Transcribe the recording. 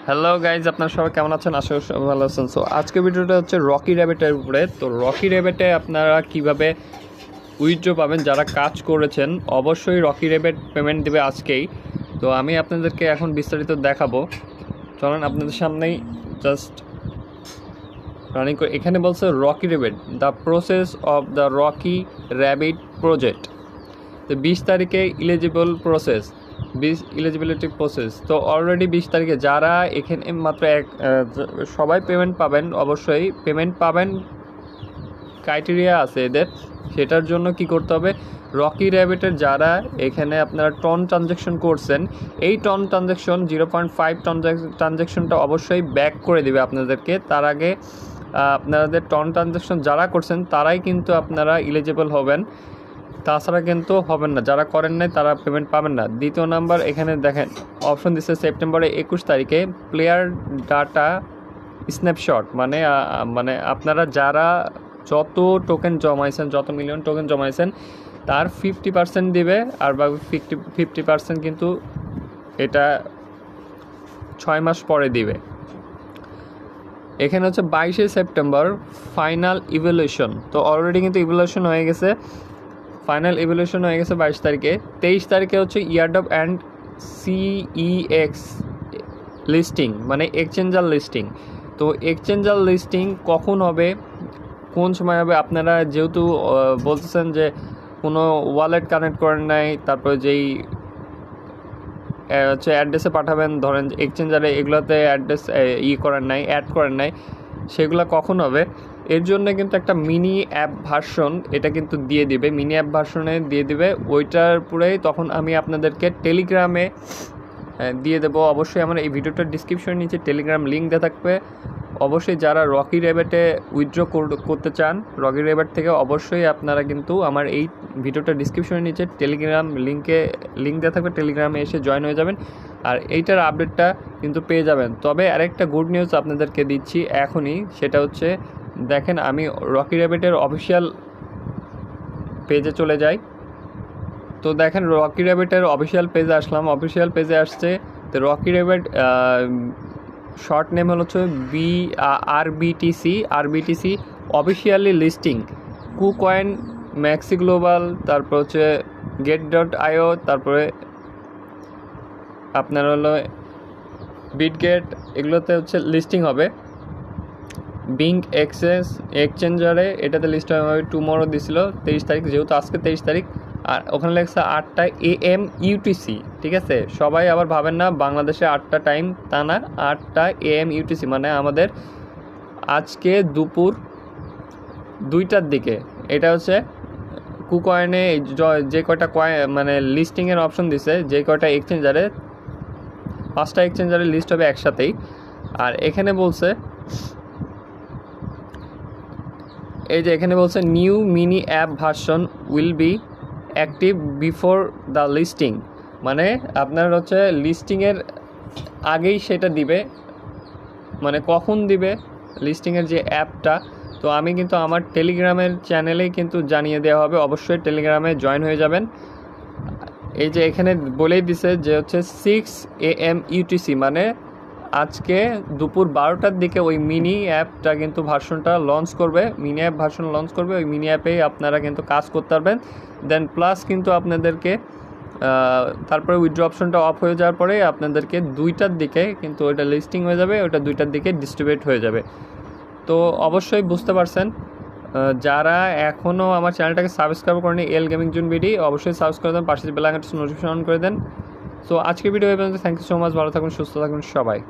Hello guys, আপনারা সবাই কেমন আছেন? আশা করি সবাই ভালো আছেন। সো আজকের ভিডিওটা হচ্ছে রকি র্যাবিটের উপরে। তো রকি র্যাবিটে আপনারা কিভাবে উইথড্র পাবেন, যারা কাজ করেছেন অবশ্যই রকি র্যাবিট পেমেন্ট দেবে আজকেই। তো আমি আপনাদেরকে এখন বিস্তারিত দেখাবো, চলেন আপনাদের সামনেই জাস্ট রানিং করে। এখানে বলছে Rocky rabbit the process of the Rocky rabbit project. তো 20 তারিখে ইলিজিবিলিটি প্রসেস। তো অলরেডি 20 তারিখে যারা এখানে মাত্র সবাই পেমেন্ট পাবেন, অবশ্যই পেমেন্ট পাবেন। ক্রাইটেরিয়া আছে এদের, সেটার জন্য কি করতে হবে, রকি র্যাবিটের যারা এখানে আপনারা টন ট্রানজ্যাকশন করছেন, এই টন ট্রানজ্যাকশন 0.5 টন ট্রানজ্যাকশনটা অবশ্যই ব্যাক করে দিবে আপনাদেরকে। তার আগে আপনাদের টন ট্রানজ্যাকশন যারা করছেন তারাই কিন্তু আপনারা ইলিজিবল হবেন, তাছাড়া কিন্তু হবেন না। যারা করেন নাই তারা পেমেন্ট পাবেন না। দ্বিতীয় নাম্বার, এখানে দেখেন অপশন দিচ্ছে সেপ্টেম্বরের 21 তারিখে প্লেয়ার ডাটা স্ন্যাপশট, মানে আপনারা যারা যত টোকেন জমাইছেন, যত মিলিয়ন টোকেন জমাইছেন তার 50% দিবে, আর বাকি 50% কিন্তু এটা 6 মাস পরে দিবে। এখানে হচ্ছে 22শে সেপ্টেম্বর ফাইনাল ইভ্যালুয়েশন। তো অলরেডি কিন্তু ইভ্যালুয়েশন হয়ে গেছে, ফাইনাল ইভ্যালুয়েশন হয়ে গেছে 22 তারিখে। 23 তারিখে হচ্ছে ইয়ারডপ অ্যান্ড সিইএক্স লিস্টিং, মানে এক্সচেঞ্জার লিস্টিং। তো এক্সচেঞ্জার লিস্টিং কখন হবে, কোন সময় হবে? আপনারা যেহেতু বলতেছেন যে কোনো ওয়ালেট কানেক্ট করেন নাই, তারপরে যেই হচ্ছে অ্যাড্রেসে পাঠাবেন, ধরেন এক্সচেঞ্জারে, এগুলোতে অ্যাড্রেস করেন নাই, অ্যাড করেন নাই, সেগুলো কখন হবে? এর জন্য কিন্তু একটা মিনি অ্যাপ ভার্সন এটা কিন্তু দিয়ে দিবে, মিনি অ্যাপ ভার্সনে দিয়ে দিবে। ওইটার পরেই তখন আমি আপনাদেরকে টেলিগ্রামে দিয়ে দেবো। অবশ্যই আমার এই ভিডিওটার ডিসক্রিপশনের নিচে টেলিগ্রাম লিঙ্ক দেওয়া থাকবে। অবশ্যই যারা রকি র্যাবিটে উইথড্র করতে চান রকি র্যাবিট থেকে, অবশ্যই আপনারা কিন্তু আমার এই ভিডিওটার ডিসক্রিপশনের নিচে টেলিগ্রাম লিঙ্ক দেওয়া থাকবে, টেলিগ্রামে এসে জয়েন হয়ে যাবেন আর এইটার আপডেটটা কিন্তু পেয়ে যাবেন। তবে আরেকটা গুড নিউজ আপনাদেরকে দিচ্ছি এখনই, সেটা হচ্ছে দেখেন, আমি রকি র্যাবিটের অফিসিয়াল পেজে চলে যাই। তো দেখেন রকি র্যাবিটের অফিসিয়াল পেজে আসলাম, অফিসিয়াল পেজে আসছে। তো রকি র্যাবিট শর্ট নেম হচ্ছে RBTC officially listing, KuCoin, maxi global, তারপর হচ্ছে get.io, তারপরে আপনার হলো বিটগেট, এগুলোতে হচ্ছে লিস্টিং হবে। বিং এক্সচেঞ্জারে এটাতে লিস্ট হবে টুমরো দিছিল 23 তারিখ, যেহেতু আজকে 23 তারিখ, আর ওখানে লেখছে 8টা AM UTC। ঠিক আছে, সবাই আবার ভাবেন না বাংলাদেশে 8টা টাইম, তা না, 8টা AM UTC, মানে আমাদের আজকে দুপুর 2টার দিকে। এটা হচ্ছে কুকয়েনে যে কয়টা মানে লিস্টিংয়ের অপশন দিছে, যে কয়টা এক্সচেঞ্জারে, 5টা এক্সচেঞ্জারে লিস্ট হবে একসাথেই। আর এখানে বলছে, এই যে এখানে বলছে new mini app version will be active before the listing, মানে আপনার হচ্ছে লিস্টিংয়ের আগেই সেটা দিবে। মানে কখন দিবে লিস্টিংয়ের যে অ্যাপটা, তো আমি কিন্তু আমার টেলিগ্রামের চ্যানেলেই কিন্তু জানিয়ে দেওয়া হবে, অবশ্যই টেলিগ্রামে জয়েন হয়ে যাবেন। এই যে এখানে বলেই দিছে যে হচ্ছে 6 AM UTC, মানে আজকে দুপুর 12টার দিকে ওই মিনি অ্যাপটা কিন্তু ভার্সনটা লঞ্চ করবে, মিনি অ্যাপ ভার্সন লঞ্চ করবে। ওই মিনি অ্যাপেই আপনারা কিন্তু কাজ করতে পারবেন। দেন প্লাস কিন্তু আপনাদেরকে তারপরে উইথড্র অপশনটা অফ হয়ে যাওয়ার পরে আপনাদেরকে 2টার দিকে কিন্তু ওইটা লিস্টিং হয়ে যাবে, ওইটা 2টার দিকে ডিস্ট্রিবিউট হয়ে যাবে। তো অবশ্যই বুঝতে পারছেন, যারা এখনও আমার চ্যানেলটাকে সাবস্ক্রাইব করেনি এল গেমিং জোন বিডি, অবশ্যই সাবস্ক্রাইব করে দেন, পাশে বেল আইকনটা নোটিফিকেশন অন করে দেন। সো আজকের ভিডিও এই পর্যন্ত। থ্যাংক ইউ সো মাচ, ভালো থাকুন, সুস্থ থাকুন সবাই।